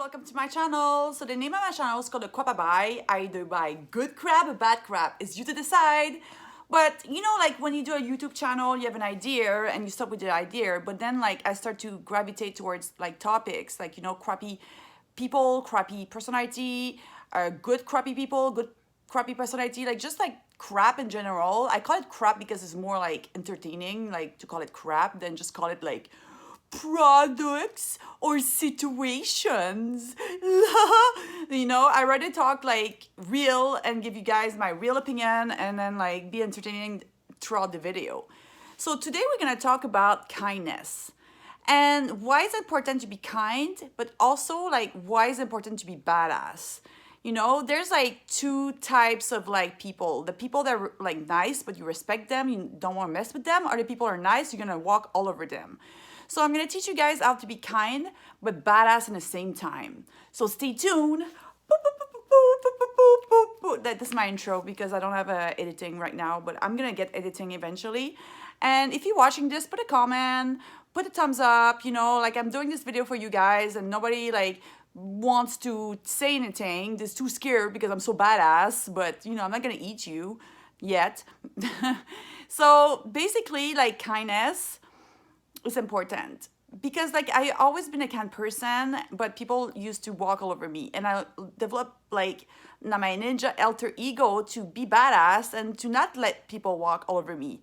welcome to my channel. So the name of my channel is called The Crap I Buy. I either buy good crap or bad crap. It's you to decide. But you know, like when you do a YouTube channel, you have an idea and you start with the idea, but then like I start to gravitate towards like topics like, you know, crappy people, crappy personality, good crappy people, good crappy personality, like just like crap in general. I call it crap because it's more like entertaining, like to call it crap than just call it like products or situations. You know, I rather talk like real and give you guys my real opinion and then like be entertaining throughout the video. So today we're gonna talk about kindness and why it's important to be kind, but also like why it's important to be badass. You know, there's like two types of like people. The people that are like nice, but you respect them, you don't want to mess with them, or the people are nice, you're gonna walk all over them. So I'm gonna teach you guys how to be kind, but badass in the same time. So stay tuned. That's my intro because I don't have editing right now, but I'm gonna get editing eventually. And if you're watching this, put a comment, put a thumbs up, you know, like I'm doing this video for you guys and nobody like wants to say anything. They're too scared because I'm so badass, but you know, I'm not gonna eat you yet. So basically like kindness is important because like I always been a kind person, but people used to walk all over me and I developed like my ninja alter ego to be badass and to not let people walk all over me.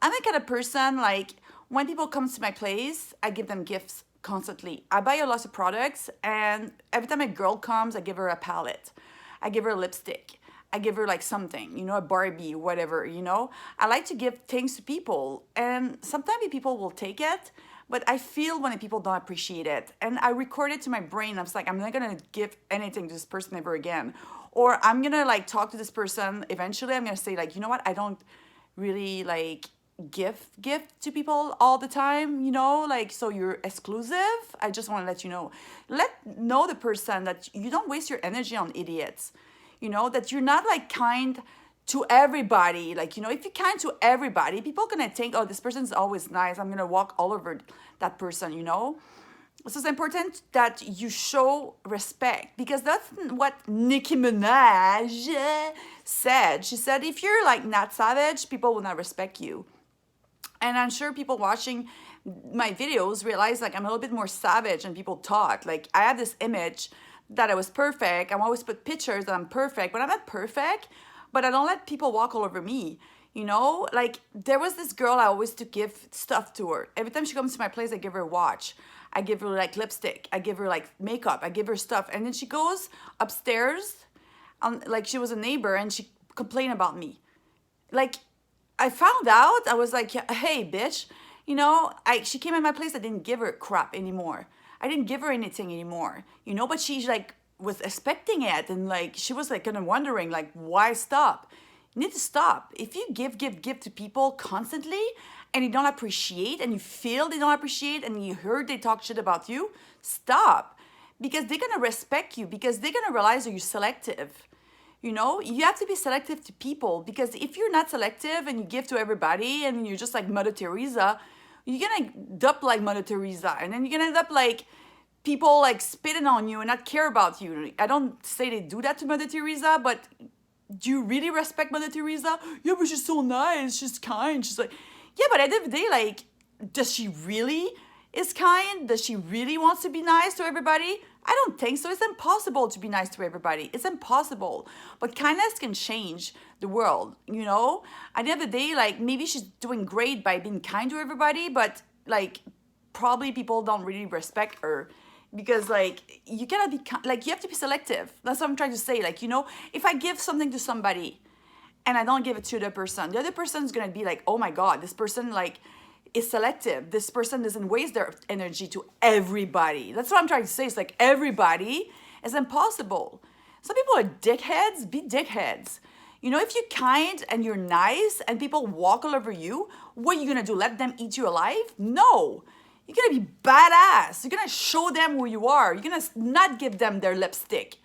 I'm the kind of person like when people come to my place, I give them gifts constantly. I buy a lot of products and every time a girl comes, I give her a palette. I give her a lipstick. I give her like something, you know, a Barbie, whatever, you know. I like to give things to people and sometimes people will take it, but I feel when people don't appreciate it. And I record it to my brain. I was like, I'm not gonna give anything to this person ever again. Or I'm gonna like talk to this person. Eventually I'm gonna say like, you know what, I don't really like gift to people all the time, you know, like so you're exclusive. I just want to let you know. Let know the person that you don't waste your energy on idiots. You know, that you're not like kind to everybody. Like, you know, if you're kind to everybody, people are gonna think, oh, this person's always nice. I'm gonna walk all over that person, you know? So it's important that you show respect because that's what Nicki Minaj said. She said, if you're like not savage, people will not respect you. And I'm sure people watching my videos realize like I'm a little bit more savage than people thought. Like I have this image that I was perfect. I always put pictures that I'm perfect, but I'm not perfect, but I don't let people walk all over me. You know, like there was this girl I always to give stuff to her. Every time she comes to my place, I give her a watch. I give her like lipstick. I give her like makeup. I give her stuff. And then she goes upstairs, like she was a neighbor and she complained about me. Like I found out, I was like, hey, bitch, you know, she came in my place, I didn't give her crap anymore. I didn't give her anything anymore, you know, but she like was expecting it and like she was like kind of wondering like, why stop? You need to stop. If you give to people constantly and you don't appreciate and you feel they don't appreciate and you heard they talk shit about you, stop. Because they're gonna respect you, because they're gonna realize that you're selective. You know, you have to be selective to people because if you're not selective and you give to everybody and you're just like Mother Teresa, you're gonna end up like Mother Teresa and then you're gonna end up like people like spitting on you and not care about you. I don't say they do that to Mother Teresa, but do you really respect Mother Teresa? Yeah, but she's so nice, she's kind. She's like, yeah, but at the end of the day, like, does she really is kind? Does she really wants to be nice to everybody? I don't think so. It's impossible to be nice to everybody. It's impossible. But kindness can change the world, you know? At the end of the day, like, maybe she's doing great by being kind to everybody, but, like, probably people don't really respect her because, like, you cannot be, like, you have to be selective. That's what I'm trying to say. Like, you know, if I give something to somebody and I don't give it to the other person is going to be like, oh, my God, this person, like, is selective. This person doesn't waste their energy to everybody. That's what I'm trying to say. It's like everybody is impossible. Some people are dickheads. Be dickheads. You know, if you're kind and you're nice and people walk all over you, what are you going to do? Let them eat you alive? No. You're going to be badass. You're going to show them who you are. You're going to not give them their lipstick,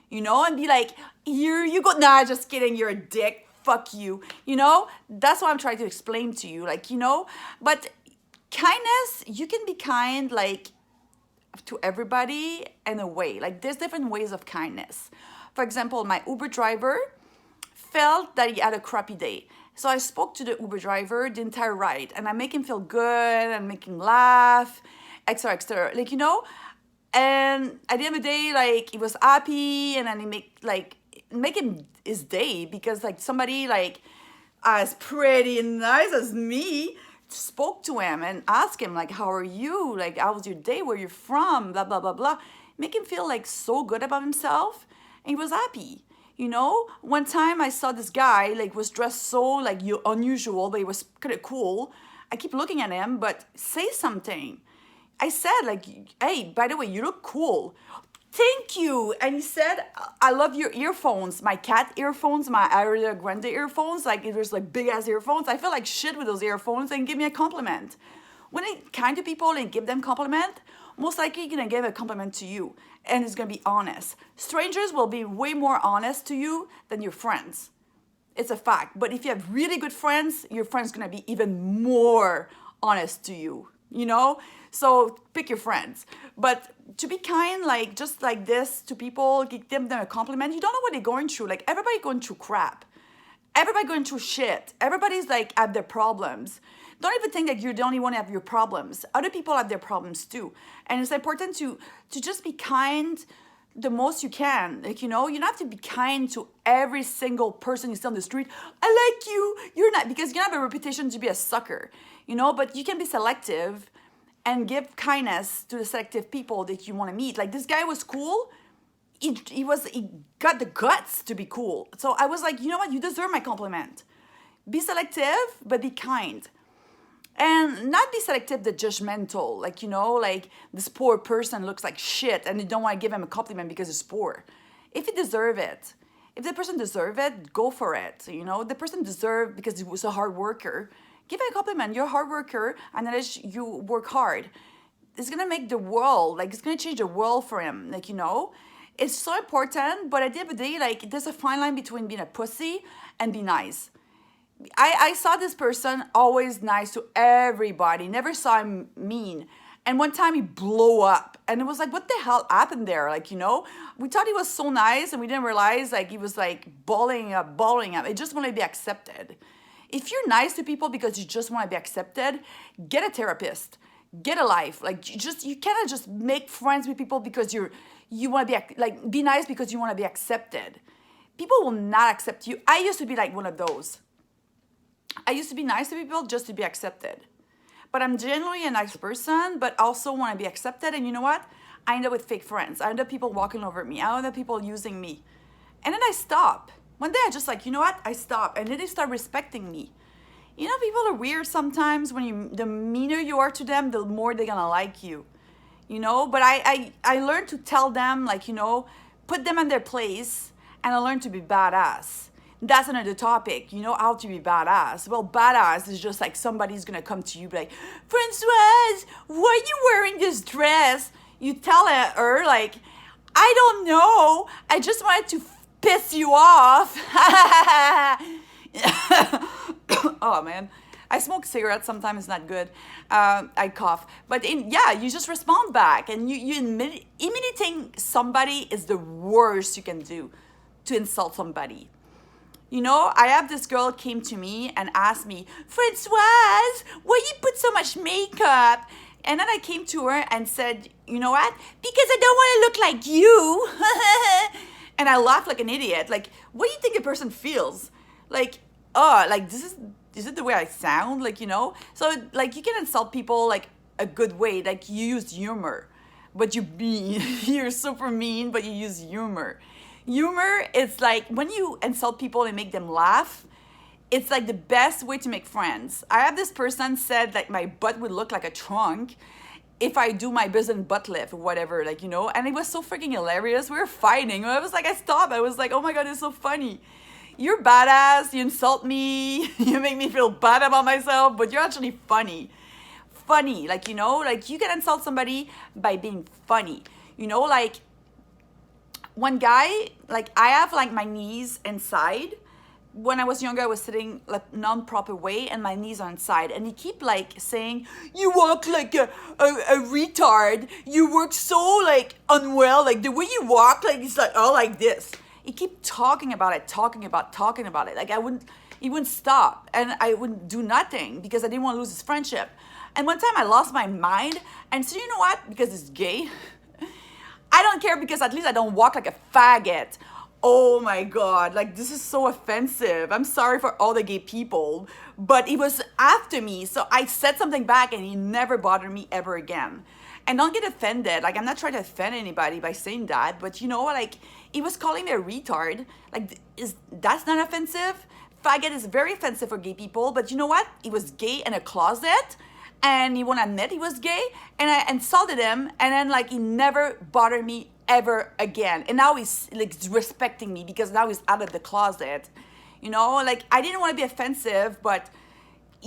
you know, and be like, here you go. Nah, just kidding. You're a dick. Fuck you, you know? That's what I'm trying to explain to you, like, you know? But kindness, you can be kind, like, to everybody in a way. Like there's different ways of kindness. For example, my Uber driver felt that he had a crappy day. So I spoke to the Uber driver the entire ride, and I make him feel good and make him laugh, etc., etc. Like, you know, and at the end of the day, like he was happy, and then he make him his day because like somebody like as pretty and nice as me spoke to him and asked him like, how are you? Like, how was your day? Where you're from? Blah, blah, blah, blah. Make him feel like so good about himself. And he was happy. You know, one time I saw this guy like was dressed so like unusual, but he was kind of cool. I keep looking at him, but say something. I said like, hey, by the way, you look cool. Thank you. And he said, I love your earphones, my cat earphones, my Ariana Grande earphones. Like it was like big ass earphones. I feel like shit with those earphones, and give me a compliment. When I kind to people and give them compliment, most likely you're gonna give a compliment to you, and it's gonna be honest. Strangers will be way more honest to you than your friends. It's a fact. But if you have really good friends, your friend's gonna be even more honest to you, you know? So pick your friends. But to be kind, like just like this to people, give them a compliment. You don't know what they're going through. Like everybody going through crap. Everybody going through shit. Everybody's like have their problems. Don't even think that you're the only one to have your problems. Other people have their problems too. And it's important to just be kind the most you can. Like, you know, you don't have to be kind to every single person you see on the street. I like you. You're not, because you have a reputation to be a sucker, you know, but you can be selective and give kindness to the selective people that you want to meet. Like this guy was cool. He got the guts to be cool. So I was like, you know what? You deserve my compliment. Be selective, but be kind. And not be selective, the judgmental. Like, you know, like this poor person looks like shit and you don't want to give him a compliment because he's poor. If you deserve it, if the person deserves it, go for it. You know, the person deserved because he was a hard worker. Give it a compliment. You're a hard worker, and that you work hard. It's gonna make the world, like it's gonna change the world for him. Like, you know, it's so important. But at the end of the day, like there's a fine line between being a pussy and be nice. I saw this person always nice to everybody. Never saw him mean. And one time he blew up, and it was like, what the hell happened there? Like, you know, we thought he was so nice, and we didn't realize like he was like balling up. It just wanted to be accepted. If you're nice to people because you just want to be accepted, get a therapist, get a life. Like you cannot just make friends with people because you want to be nice because you want to be accepted. People will not accept you. I used to be like one of those. I used to be nice to people just to be accepted. But I'm generally a nice person, but also want to be accepted. And you know what? I end up with fake friends. I end up people walking over me. I end up people using me. And then I stop. One day I just like, you know what? I stop. And then they start respecting me. You know, people are weird sometimes. The meaner you are to them, the more they're going to like you. You know, but I learned to tell them, like, you know, put them in their place. And I learned to be badass. That's another topic, you know, how to be badass. Well, badass is just like somebody's going to come to you be like, Françoise, why are you wearing this dress? You tell her, like, I don't know. I just wanted to piss you off. Oh, man. I smoke cigarettes. Sometimes it's not good. I cough. But you just respond back. And imitating somebody is the worst you can do to insult somebody. You know, I have this girl came to me and asked me, Françoise, why you put so much makeup? And then I came to her and said, you know what? Because I don't want to look like you. And I laughed like an idiot. Like, what do you think a person feels? Like, oh, like is it the way I sound? Like, you know? So, like, you can insult people, like, a good way. Like, you use humor. But you're super mean, but you use humor. Humor is like when you insult people and make them laugh, it's like the best way to make friends. I have this person said like my butt would look like a trunk if I do my business butt lift or whatever, like, you know, and it was so freaking hilarious. We were fighting. I was like, I stopped. I was like, oh my God, it's so funny. You're badass. You insult me. You make me feel bad about myself, but you're actually funny. Funny, like, you know, like you can insult somebody by being funny. You know, like, one guy, like I have like my knees inside when I was younger, I was sitting like non-proper way and my knees on side. And he keep like saying, you walk like a retard. You work so like unwell. Like the way you walk, like it's like all like this. He keep talking about it, talking about it. Like he wouldn't stop. And I wouldn't do nothing because I didn't want to lose his friendship. And one time I lost my mind. And so you know what? Because it's gay. I don't care because at least I don't walk like a faggot. Oh my God, like this is so offensive. I'm sorry for all the gay people, but he was after me. So I said something back and he never bothered me ever again. And don't get offended. Like I'm not trying to offend anybody by saying that, but you know, like he was calling me a retard. Like that's not offensive? Faggot is very offensive for gay people, but you know what? He was gay in a closet and he won't admit he was gay, and I insulted him, and then like he never bothered me ever again. And now he's like respecting me because now he's out of the closet. You know, like I didn't want to be offensive, but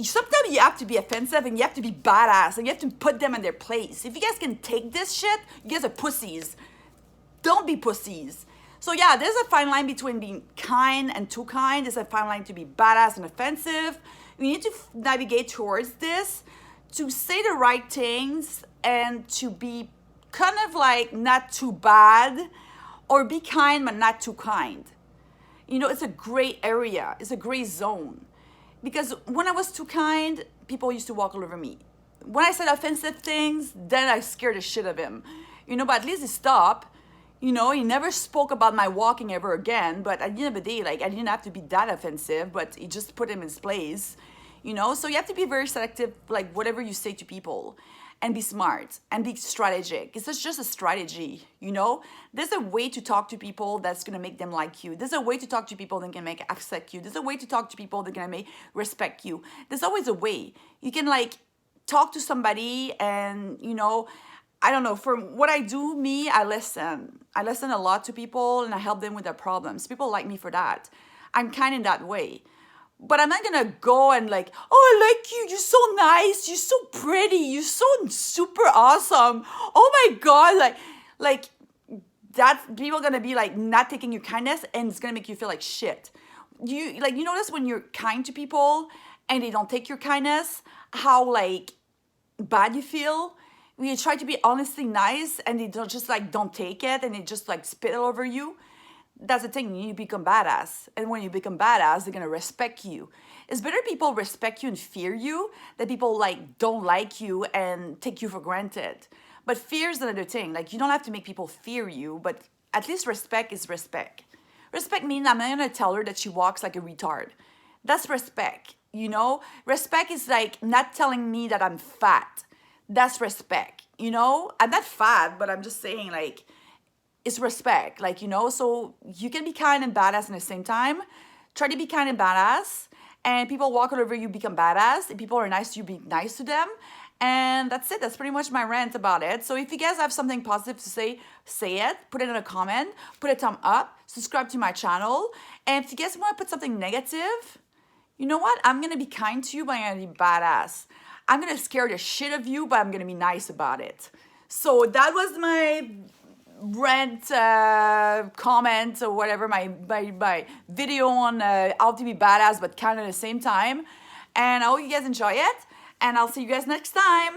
sometimes you have to be offensive and you have to be badass and you have to put them in their place. If you guys can take this shit, you guys are pussies. Don't be pussies. So yeah, there's a fine line between being kind and too kind. There's a fine line to be badass and offensive. We need to navigate towards this, to say the right things and to be kind of like not too bad, or be kind but not too kind. You know, it's a gray area. It's a gray zone. Because when I was too kind, people used to walk all over me. When I said offensive things, then I scared the shit of him. You know, but at least he stopped. You know, he never spoke about my walking ever again. But at the end of the day, like I didn't have to be that offensive, but he just put him in his place. You know, so you have to be very selective, like whatever you say to people, and be smart and be strategic. It's just a strategy, you know? There's a way to talk to people that's gonna make them like you. There's a way to talk to people that can make accept you. There's a way to talk to people that can make respect you. There's always a way. You can like talk to somebody and, you know, I don't know, for what I do, me, I listen. I listen a lot to people and I help them with their problems. People like me for that. I'm kind in that way. But I'm not gonna go and like, oh, I like you. You're so nice. You're so pretty. You're so super awesome. Oh my God. Like that people are gonna be like not taking your kindness and it's gonna make you feel like shit. You notice when you're kind to people and they don't take your kindness, how like bad you feel? When you try to be honestly nice and they don't take it and they just like spit all over you. That's the thing, you become badass. And when you become badass, they're gonna respect you. It's better people respect you and fear you than people like don't like you and take you for granted. But fear is another thing. Like you don't have to make people fear you, but at least respect is respect. Respect means I'm not gonna tell her that she walks like a retard. That's respect, you know? Respect is like not telling me that I'm fat. That's respect, you know? I'm not fat, but I'm just saying like, it's respect, like, you know, so you can be kind and badass in the same time. Try to be kind and badass, and people walk all over you, become badass. If people are nice to you, be nice to them. And that's it. That's pretty much my rant about it. So if you guys have something positive to say it. Put it in a comment. Put a thumb up. Subscribe to my channel. And if you guys want to put something negative, you know what? I'm going to be kind to you, but I'm going to be badass. I'm going to scare the shit of you, but I'm going to be nice about it. So that was my rant comment or whatever, my video on how to be badass but kind of at the same time. And I hope you guys enjoy it, and I'll see you guys next time.